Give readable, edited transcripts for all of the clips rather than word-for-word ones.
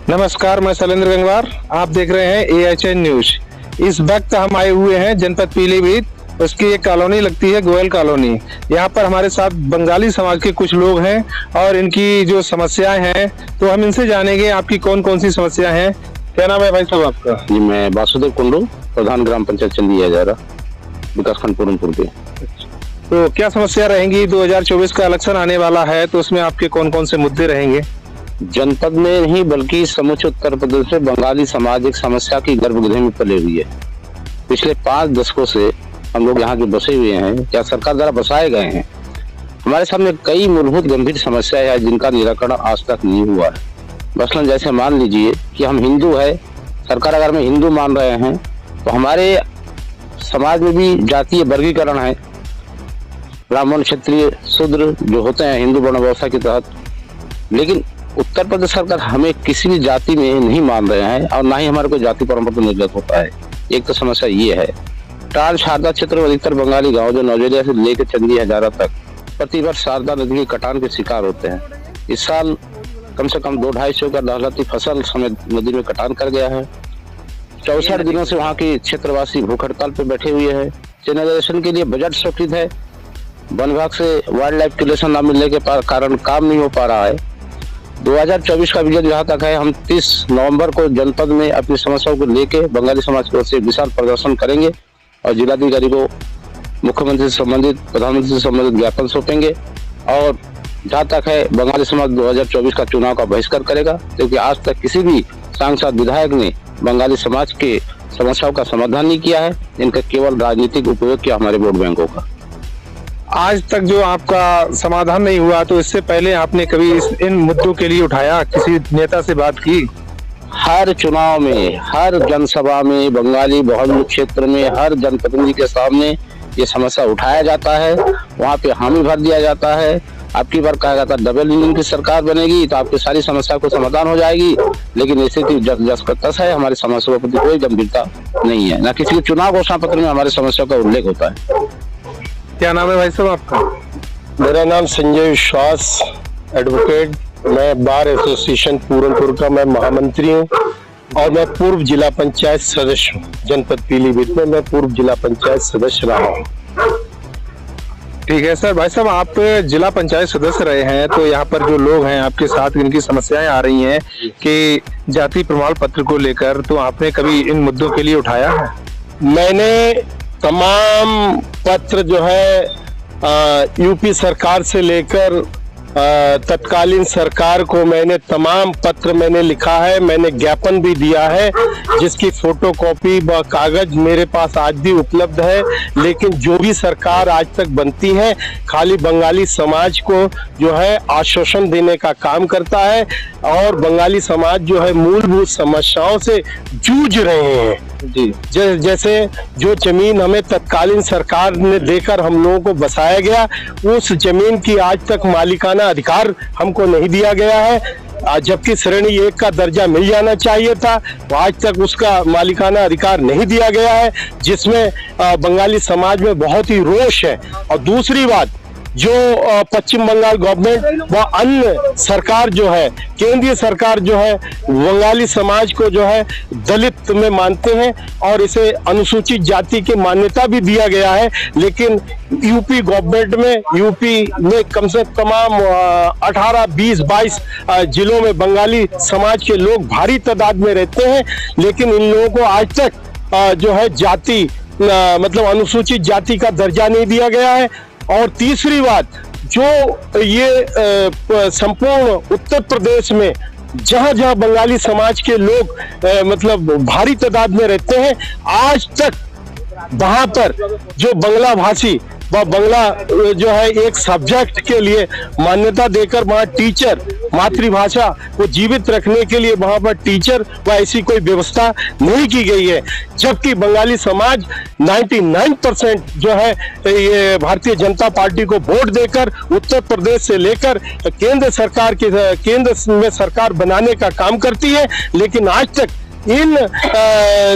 नमस्कार, मैं शैलेंद्र गंगवार। आप देख रहे हैं AHN न्यूज। इस वक्त हम आए हुए हैं जनपद पीलीभीत। उसकी एक कॉलोनी लगती है गोयल कॉलोनी। यहाँ पर हमारे साथ बंगाली समाज के कुछ लोग हैं और इनकी जो समस्याएं हैं तो हम इनसे जानेंगे आपकी कौन कौन सी समस्याएं हैं। क्या नाम है भाई साहब आपका? जी, मैं वासुदेव कुंडू, प्रधान ग्राम पंचायत चंदी हजारा, विकास खंड पूरनपुर के। तो क्या समस्या रहेंगी? 2024 का इलेक्शन आने वाला है तो उसमें आपके कौन कौन से मुद्दे रहेंगे? जनपद में नहीं बल्कि समूचे उत्तर प्रदेश में बंगाली समाज एक समस्या की गर्भगृह में पले हुई है। पिछले 5 दशकों से हम लोग यहाँ के बसे हुए हैं या सरकार द्वारा बसाए गए हैं। हमारे सामने कई मूलभूत गंभीर समस्याएं हैं जिनका निराकरण आज तक नहीं हुआ है। मसलन जैसे मान लीजिए कि हम हिंदू है, सरकार अगर हमें हिंदू मान रहे हैं तो हमारे समाज में भी जातीय वर्गीकरण है। ब्राह्मण, क्षत्रिय, शूद्र जो होते हैं हिंदू वर्ण व्यवस्था के तहत, लेकिन उत्तर प्रदेश सरकार हमें किसी भी जाति में नहीं मान रहे हैं और ना ही हमारे को जाति परंपरा निर्गत होता है। एक तो समस्या ये है। ट्रांस शारदा क्षेत्र में अधिकतर बंगाली गांव जो नौजरिया से लेकर चंदी हजारा तक प्रतिवर्ष शारदा नदी के कटान के शिकार होते हैं। इस साल कम से कम 200-250 का दलहती फसल समेत नदी में कटान कर गया है। 64 दिनों से वहाँ के क्षेत्रवासी भूख हड़ताल पे बैठे हुए हैं। चैनलाइजेशन के लिए बजट स्वीकृत है, वन विभाग से वाइल्ड लाइफ क्लेरेशन न मिलने के कारण काम नहीं हो पा रहा है। 2024 का विजन जहाँ तक है, हम 30 नवंबर को जनपद में अपनी समस्याओं को लेके बंगाली समाज की ओर से विशाल प्रदर्शन करेंगे और जिलाधिकारी को मुख्यमंत्री से संबंधित, प्रधानमंत्री से संबंधित ज्ञापन सौंपेंगे। और जहाँ तक है, बंगाली समाज 2024 का चुनाव का बहिष्कार करेगा, क्योंकि आज तक किसी भी सांसद विधायक ने बंगाली समाज के समस्याओं का समाधान नहीं किया है। इनका केवल राजनीतिक उपयोग किया हमारे वोट बैंकों का। आज तक जो आपका समाधान नहीं हुआ तो इससे पहले आपने कभी इन मुद्दों के लिए उठाया, किसी नेता से बात की? हर चुनाव में, हर जनसभा में, बंगाली बहुल क्षेत्र में हर जनप्रतिनिधि के सामने ये समस्या उठाया जाता है। वहाँ पे हामी भर दिया जाता है। आपकी बार कहा जाता है डबल इंजन की सरकार बनेगी तो आपकी सारी समस्या को समाधान हो जाएगी, लेकिन स्थिति जस है। हमारी समस्या के प्रति कोई गंभीरता नहीं है, न किसी चुनाव घोषणा पत्र में हमारी समस्या का उल्लेख होता है। क्या नाम है भाई साहब आपका? मेरा नाम संजय विश्वास, एडवोकेट। मैं बार एसोसिएशन पूरनपुर का मैं महामंत्री हूँ और मैं पूर्व जिला पंचायत सदस्य हूँ। जनपद पीलीभीत में मैं पूर्व जिला पंचायत सदस्य रहा हूँ। ठीक है सर। भाई साहब, आप जिला पंचायत सदस्य रहे हैं तो यहाँ पर जो लोग हैं आपके साथ, इनकी समस्याएं आ रही हैं कि जाति प्रमाण पत्र को लेकर, तो आपने कभी इन मुद्दों के लिए उठाया है? मैंने तमाम पत्र जो है यूपी सरकार से लेकर तत्कालीन सरकार को मैंने तमाम पत्र मैंने लिखा है, मैंने ज्ञापन भी दिया है, जिसकी फोटोकॉपी व कागज मेरे पास आज भी उपलब्ध है। लेकिन जो भी सरकार आज तक बनती है खाली बंगाली समाज को जो है आश्वासन देने का काम करता है और बंगाली समाज जो है मूलभूत समस्याओं से जूझ रहे हैं। जी, जैसे जो जमीन हमें तत्कालीन सरकार ने देकर हम लोगों को बसाया गया, उस जमीन की आज तक मालिकाना अधिकार हमको नहीं दिया गया है, जबकि श्रेणी 1 का दर्जा मिल जाना चाहिए था। तो आज तक उसका मालिकाना अधिकार नहीं दिया गया है, जिसमें बंगाली समाज में बहुत ही रोष है। और दूसरी बात, जो पश्चिम बंगाल गवर्नमेंट व अन्य सरकार जो है, केंद्रीय सरकार जो है, बंगाली समाज को जो है दलित में मानते हैं और इसे अनुसूचित जाति की मान्यता भी दिया गया है। लेकिन यूपी गवर्नमेंट में, यूपी में कम से कम 18, 20, 22 जिलों में बंगाली समाज के लोग भारी तादाद में रहते हैं, लेकिन इन लोगों को आज तक जो है जाति मतलब अनुसूचित जाति का दर्जा नहीं दिया गया है। और तीसरी बात, जो ये संपूर्ण उत्तर प्रदेश में जहां जहां बंगाली समाज के लोग मतलब भारी तादाद में रहते हैं, आज तक वहां पर जो बंगला भाषी व बंगला जो है एक सब्जेक्ट के लिए मान्यता देकर वहाँ टीचर, मातृभाषा को जीवित रखने के लिए वहाँ पर टीचर व ऐसी कोई व्यवस्था नहीं की गई है। जबकि बंगाली समाज 99% जो है ये भारतीय जनता पार्टी को वोट देकर उत्तर प्रदेश से लेकर केंद्र में सरकार बनाने का काम करती है, लेकिन आज तक इन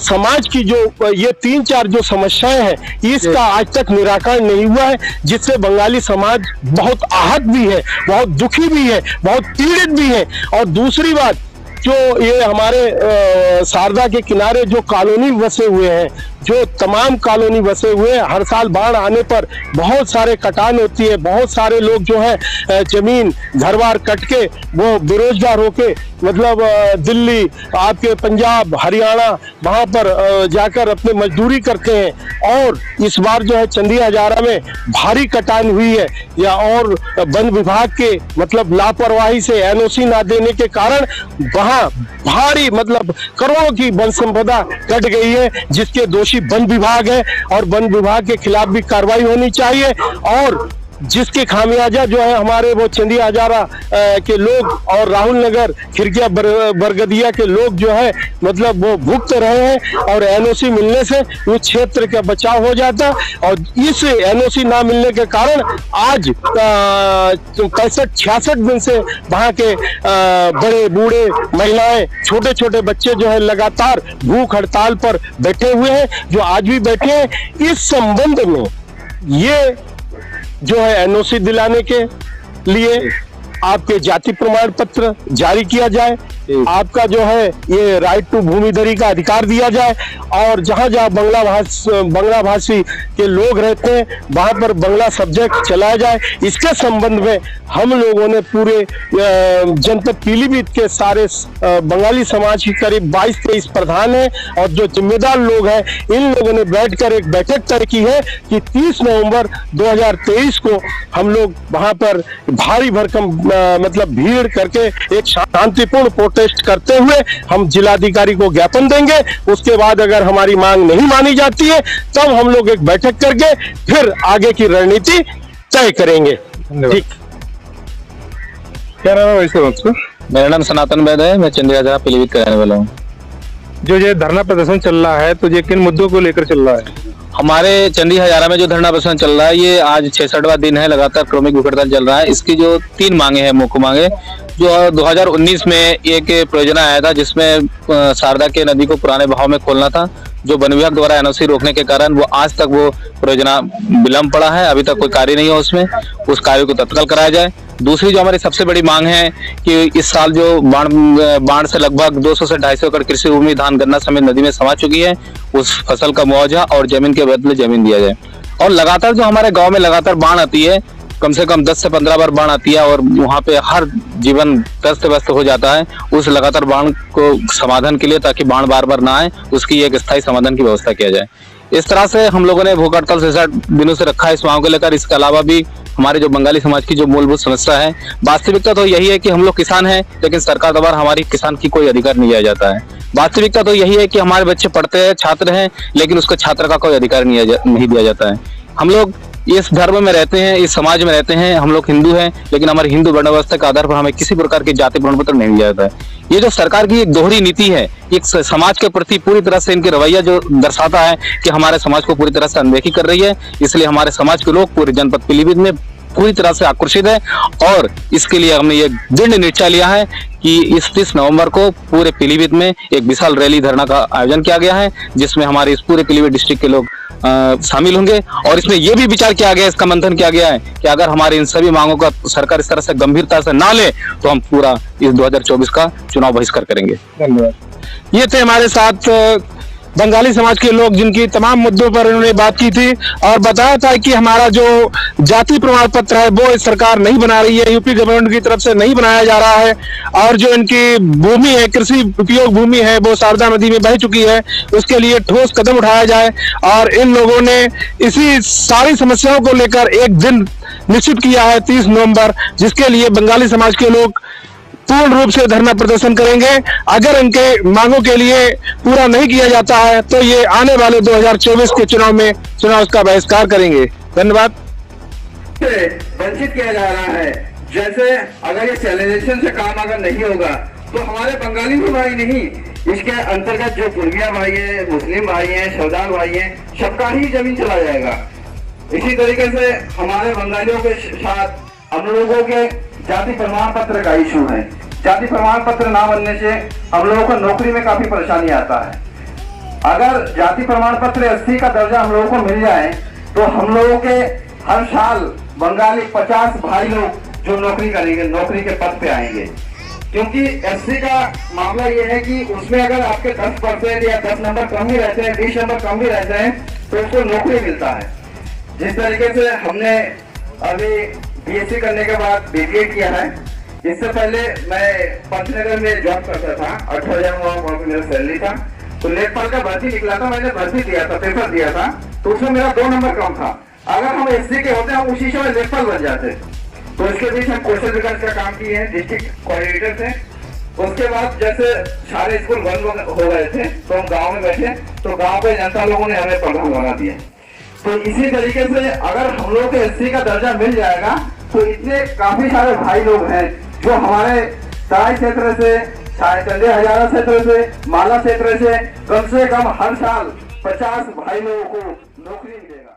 समाज की जो ये 3-4 जो समस्याएं हैं इसका आज तक निराकरण नहीं हुआ है, जिससे बंगाली समाज बहुत आहत भी है, बहुत दुखी भी है, बहुत पीड़ित भी है। और दूसरी बात, जो ये हमारे शारदा के किनारे जो कॉलोनी बसे हुए हैं, जो तमाम कॉलोनी बसे हुए हैं, हर साल बाढ़ आने पर बहुत सारे कटान होती है, बहुत सारे लोग जो है जमीन घर बार कट के वो बेरोजगार होके मतलब दिल्ली, आपके पंजाब, हरियाणा वहां पर जाकर अपने मजदूरी करते हैं। और इस बार जो है चंदी हजारा में भारी कटान हुई है, या और वन विभाग के मतलब लापरवाही से एनओसी ना देने के कारण वहां भारी मतलब करोड़ों की वन संपदा कट गई है, जिसके दोषी वन विभाग है और वन विभाग के खिलाफ भी कार्रवाई होनी चाहिए। और जिसके खामियाजा जो है हमारे वो चंदी हजारा के लोग और राहुल नगर, खिरकिया, बरगदिया के लोग जो है मतलब वो भुगत रहे हैं। और एनओसी मिलने से उस क्षेत्र का बचाव हो जाता, और इस एनओसी ना मिलने के कारण आज 65-66 दिन से वहां के बड़े बूढ़े, महिलाएं, छोटे छोटे बच्चे जो है लगातार भूख हड़ताल पर बैठे हुए हैं, जो आज भी बैठे हैं। इस संबंध में ये जो है एनओसी दिलाने के लिए आपके जाति प्रमाण पत्र जारी किया जाए, आपका जो है ये राइट टू भूमिधरी का अधिकार दिया जाए, और जहां जहां बंगला भाषी के लोग रहते हैं वहां पर बंगला सब्जेक्ट चलाया जाए। इसके संबंध में हम लोगों ने पूरे जनपद पीलीभीत के सारे बंगाली समाज की करीब 22-23 प्रधान हैं और जो जिम्मेदार लोग हैं, इन लोगों ने बैठकर एक बैठक तय की है कि 30 नवंबर 2023 को हम लोग वहां पर भारी भरकम मतलब भीड़ करके एक शांतिपूर्ण प्रोटेस्ट करते हुए हम जिलाधिकारी को ज्ञापन देंगे। उसके बाद अगर हमारी मांग नहीं मानी जाती है तब हम लोग एक बैठक करके फिर आगे की रणनीति तय करेंगे। ठीक, क्या नाम है वैसे आपका? मेरा नाम सनातन वैद है, मैं चंदी हजारा पीलीभीत का रहने वाला हूँ। जो ये धरना प्रदर्शन चल रहा है तो ये किन मुद्दों को लेकर चल रहा है? हमारे चंदी हजारा में जो धरना प्रदर्शन चल रहा है ये आज 66वां दिन है, लगातार क्रमिक भूख हड़ताल चल रहा है। इसकी जो 3 मांगे हैं, मुख्य मांगे, जो 2019 में एक परियोजना आया था जिसमें शारदा के नदी को पुराने बहाव में खोलना था, जो वन विभाग द्वारा एनओसी रोकने के कारण वो आज तक वो परियोजना विलंब पड़ा है, अभी तक कोई कार्य नहीं है उसमें, उस कार्य को तत्काल कराया जाए। दूसरी जो हमारी सबसे बड़ी मांग है कि इस साल जो बाढ़ से लगभग 200 से 250 एकड़ कृषि भूमि, धान, गन्ना समेत नदी में समा चुकी है, उस फसल का मुआवजा और जमीन के बदले जमीन दिया जाए। और लगातार जो हमारे गांव में लगातार बाढ़ आती है, कम से कम 10 से 15 बार बाढ़ आती है और वहाँ पे हर जीवन तस्त व्यस्त हो जाता है, उस लगातार बाढ़ को समाधान के लिए, ताकि बाढ़ बार बार ना आए, उसकी एक स्थायी समाधान की व्यवस्था किया जाए। इस तरह से हम लोगों ने भूख हड़ताल 66 दिनों से रखा है इस मांग को लेकर। इसके अलावा भी हमारे जो बंगाली समाज की जो मूलभूत समस्या है, वास्तविकता तो यही है कि हम लोग किसान हैं, लेकिन सरकार द्वारा हमारी किसान की कोई अधिकार नहीं दिया जाता है। वास्तविकता तो यही है कि हमारे बच्चे पढ़ते हैं, छात्र हैं, लेकिन उसको छात्र का कोई अधिकार नहीं दिया जाता है। हम लोग इस धर्म में रहते हैं, इस समाज में रहते हैं, हम लोग हिंदू हैं, लेकिन हमारे हिंदू वर्ण व्यवस्था के आधार पर हमें किसी प्रकार के जाति प्रमाण पत्र नहीं दिया जाता है। ये जो सरकार की एक दोहरी नीति है, एक समाज के प्रति पूरी तरह से इनके रवैया जो दर्शाता है कि हमारे समाज को पूरी तरह से अनदेखी कर रही है। इसलिए हमारे समाज के लोग पूरे जनपद पीलीभीत में पूरी तरह से आक्रोशित है, और इसके लिए हमने ये दृढ़ निश्चय लिया है कि इस 30 नवंबर को पूरे पीलीभीत में एक विशाल रैली धरना का आयोजन किया गया है, जिसमें हमारे इस पूरे पीलीभीत डिस्ट्रिक्ट के लोग शामिल होंगे। और इसमें यह भी विचार किया गया है, इसका मंथन किया गया है कि अगर हमारे इन सभी मांगों का सरकार इस तरह से गंभीरता से ना ले तो हम पूरा इस 2024 का चुनाव बहिष्कार करेंगे। धन्यवाद। ये थे हमारे साथ बंगाली समाज के लोग, जिनकी तमाम मुद्दों पर उन्होंने बात की थी और बताया था कि हमारा जो जाति प्रमाण पत्र है वो सरकार नहीं बना रही है, यूपी गवर्नमेंट की तरफ से नहीं बनाया जा रहा है, और जो इनकी भूमि है, कृषि उपयोग भूमि है, वो शारदा नदी में बह चुकी है, उसके लिए ठोस कदम उठाया जाए। और इन लोगों ने इसी सारी समस्याओं को लेकर एक दिन निश्चित किया है 30 नवंबर, जिसके लिए बंगाली समाज के लोग पूर्ण रूप से धरना प्रदर्शन करेंगे। अगर इनके मांगों के लिए पूरा नहीं किया जाता है तो ये आने वाले 2024 के चुनाव का बहिष्कार करेंगे। धन्यवाद। वंचित किया जा रहा है, जैसे अगर ये सैनिटाइजेशन से काम अगर नहीं होगा तो हमारे बंगाली भाई नहीं, इसके अंतर्गत जो कुर्मिया भाई है, मुस्लिम भाई है, सरदार भाई है, सबका ही जमीन चला जाएगा। इसी तरीके से हमारे बंगालियों के साथ हम लोगों के जाति प्रमाण पत्र का इशू है। जाति प्रमाण पत्र ना बनने से हम लोगों को नौकरी में काफी परेशानी आता है। अगर जाति प्रमाण पत्र 80 का दर्जा हम लोगों को मिल जाए तो हम लोगों के हर साल बंगाली 50 भाई लोग जो नौकरी करेंगे, नौकरी के पद पे आएंगे। क्योंकि एससी का मामला ये है कि उसमें अगर आपके 10% या 10 नंबर कम ही रहते हैं, 20 नंबर कम ही रहते हैं, तो उसको नौकरी मिलता है। जिस तरीके से हमने अभी बीएससी करने के बाद बीबीए किया है, इससे पहले मैं पंचनगर में जॉब करता था, 18,000 वहाँ मेरा सैलरी था, तो लेखपाल का भर्ती निकला था, मैंने भर्ती दिया था, पेपर दिया था, तो उसमें मेरा 2 नंबर कम था। अगर हम एससी के होते हम उसी समय लेखपाल बन जाते। तो इसके बीच हम कौशल विकास का काम किए हैं, डिस्ट्रिक्ट कोऑर्डिनेटर थे। उसके बाद जैसे सारे स्कूल बंद हो गए थे तो हम गांव में बैठे, तो गांव के जनता लोगों ने हमें प्रधान बना दिया। तो इसी तरीके से अगर हम लोग को एससी का दर्जा मिल जाएगा तो इतने काफी सारे भाई लोग हैं जो हमारे तराई क्षेत्र से, चंदे हजारा क्षेत्र से, माला क्षेत्र से कम हर साल 50 भाई लोगों को नौकरी मिलेगा।